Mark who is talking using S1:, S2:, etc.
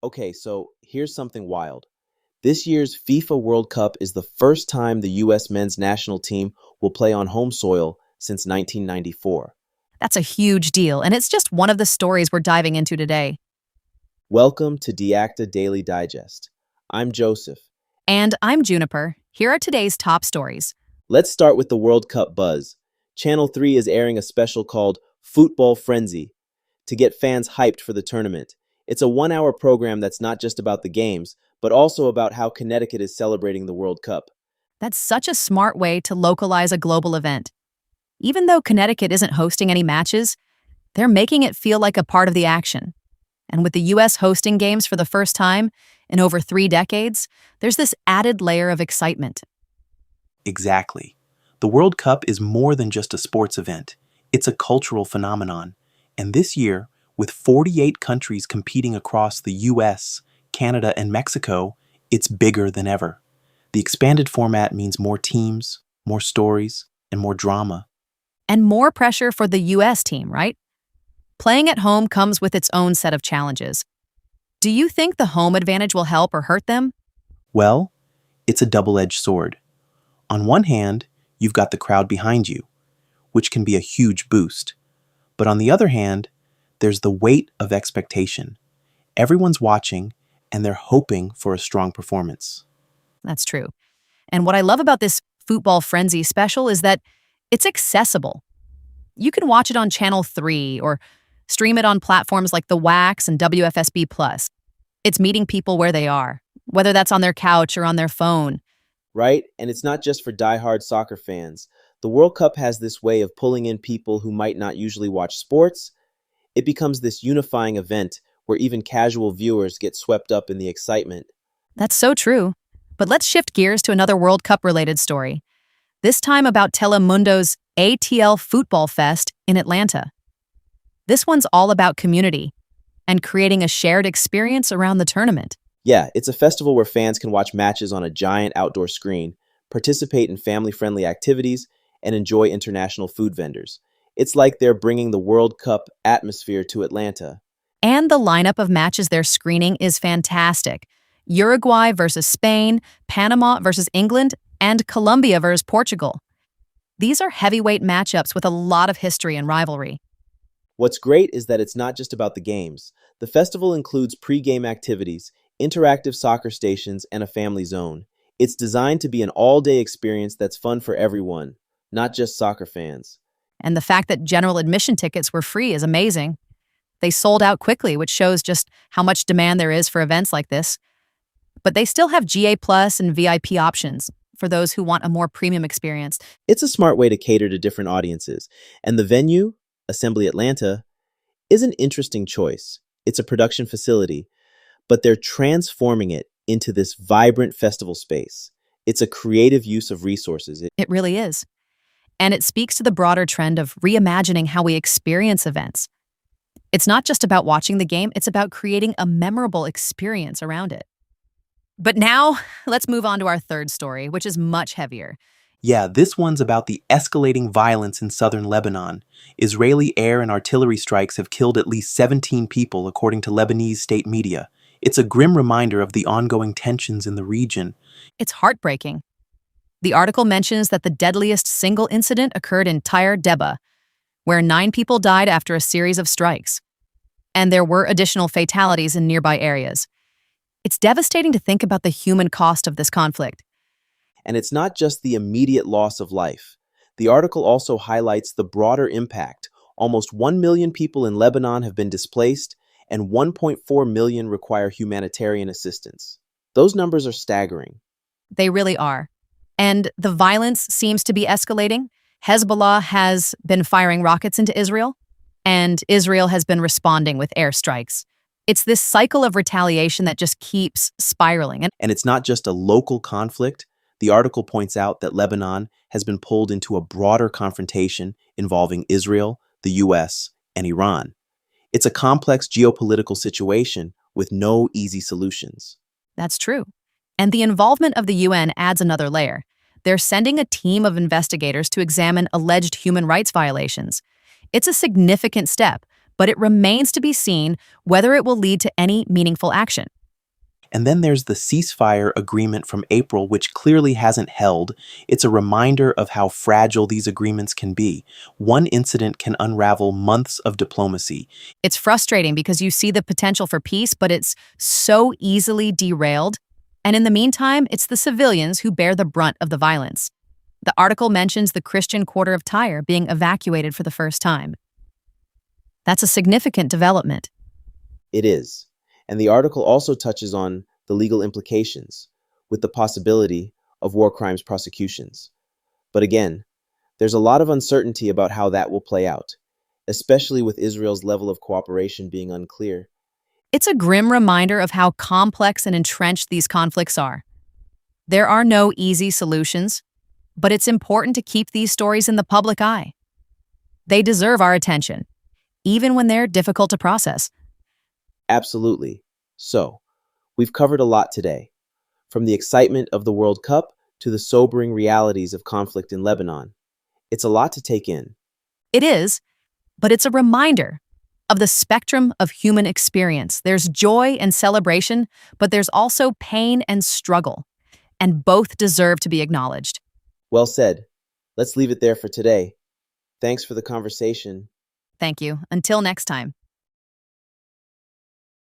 S1: Okay, so here's something wild. This year's FIFA World Cup is the first time the U.S. men's national team will play on home soil since 1994.
S2: That's a huge deal, and it's just one of the stories we're diving into today.
S1: Welcome to DeActa Daily Digest. I'm Joseph.
S2: And I'm Juniper. Here are today's top stories.
S1: Let's start with the World Cup buzz. Channel 3 is airing a special called Football Frenzy to get fans hyped for the tournament. It's a 1 hour program that's not just about the games, but also about how Connecticut is celebrating the World Cup.
S2: That's such a smart way to localize a global event. Even though Connecticut isn't hosting any matches, they're making it feel like a part of the action. And with the U.S. hosting games for the first time in over 3 decades, there's this added layer of excitement.
S3: Exactly. The World Cup is more than just a sports event. It's a cultural phenomenon. And this year, with 48 countries competing across the US, Canada, and Mexico, it's bigger than ever. The expanded format means more teams, more stories, and more drama.
S2: And more pressure for the U.S. team, right? Playing at home comes with its own set of challenges. Do you think the home advantage will help or hurt them?
S3: Well, it's a double-edged sword. On one hand, you've got the crowd behind you, which can be a huge boost. But on the other hand, there's the weight of expectation. Everyone's watching, and they're hoping for a strong performance.
S2: That's true. And what I love about this Football Frenzy special is that it's accessible. You can watch it on Channel 3 or stream it on platforms like the Wax and WFSB Plus. It's meeting people where they are, whether that's on their couch or on their phone.
S1: Right? And it's not just for diehard soccer fans. The World Cup has this way of pulling in people who might not usually watch sports. It becomes this unifying event where even casual viewers get swept up in the excitement.
S2: That's so true. But let's shift gears to another World Cup-related story. This time about Telemundo's ATL Football Fest in Atlanta. This one's all about community and creating a shared experience around the tournament.
S1: Yeah, it's a festival where fans can watch matches on a giant outdoor screen, participate in family-friendly activities, and enjoy international food vendors. It's like they're bringing the World Cup atmosphere to Atlanta.
S2: And the lineup of matches they're screening is fantastic. Uruguay versus Spain, Panama versus England, and Colombia versus Portugal. These are heavyweight matchups with a lot of history and rivalry.
S1: What's great is that it's not just about the games. The festival includes pre-game activities, interactive soccer stations, and a family zone. It's designed to be an all-day experience that's fun for everyone, not just soccer fans.
S2: And the fact that general admission tickets were free is amazing. They sold out quickly, which shows just how much demand there is for events like this. But they still have GA Plus and VIP options for those who want a more premium experience.
S1: It's a smart way to cater to different audiences. And the venue, Assembly Atlanta, is an interesting choice. It's a production facility, but they're transforming it into this vibrant festival space. It's a creative use of resources.
S2: It really is. And it speaks to the broader trend of reimagining how we experience events. It's not just about watching the game, it's about creating a memorable experience around it. But now, let's move on to our third story, which is much heavier.
S3: Yeah, this one's about the escalating violence in southern Lebanon. Israeli air and artillery strikes have killed at least 17 people, according to Lebanese state media. It's a grim reminder of the ongoing tensions in the region.
S2: It's heartbreaking. The article mentions that the deadliest single incident occurred in Tyre Deba, where 9 people died after a series of strikes. And there were additional fatalities in nearby areas. It's devastating to think about the human cost of this conflict.
S1: And it's not just the immediate loss of life. The article also highlights the broader impact. Almost 1 million people in Lebanon have been displaced, and 1.4 million require humanitarian assistance. Those numbers are staggering.
S2: They really are. And the violence seems to be escalating. Hezbollah has been firing rockets into Israel, and Israel has been responding with airstrikes. It's this cycle of retaliation that just keeps spiraling.
S1: And it's not just a local conflict. The article points out that Lebanon has been pulled into a broader confrontation involving Israel, the US, and Iran. It's a complex geopolitical situation with no easy solutions.
S2: That's true. And the involvement of the UN adds another layer. They're sending a team of investigators to examine alleged human rights violations. It's a significant step, but it remains to be seen whether it will lead to any meaningful action.
S3: And then there's the ceasefire agreement from April, which clearly hasn't held. It's a reminder of how fragile these agreements can be. One incident can unravel months of diplomacy.
S2: It's frustrating because you see the potential for peace, but it's so easily derailed. And in the meantime, it's the civilians who bear the brunt of the violence. The article mentions the Christian quarter of Tyre being evacuated for the first time. That's a significant development.
S1: It is. And the article also touches on the legal implications, with the possibility of war crimes prosecutions. But again, there's a lot of uncertainty about how that will play out, especially with Israel's level of cooperation being unclear.
S2: It's a grim reminder of how complex and entrenched these conflicts are. There are no easy solutions, but it's important to keep these stories in the public eye. They deserve our attention, even when they're difficult to process.
S1: Absolutely. So, we've covered a lot today, from the excitement of the World Cup to the sobering realities of conflict in Lebanon. It's a lot to take in.
S2: It is, but it's a reminder of the spectrum of human experience. There's joy and celebration, but there's also pain and struggle, and both deserve to be acknowledged.
S1: Well said. Let's leave it there for today. Thanks for the conversation.
S2: Thank you. Until next time.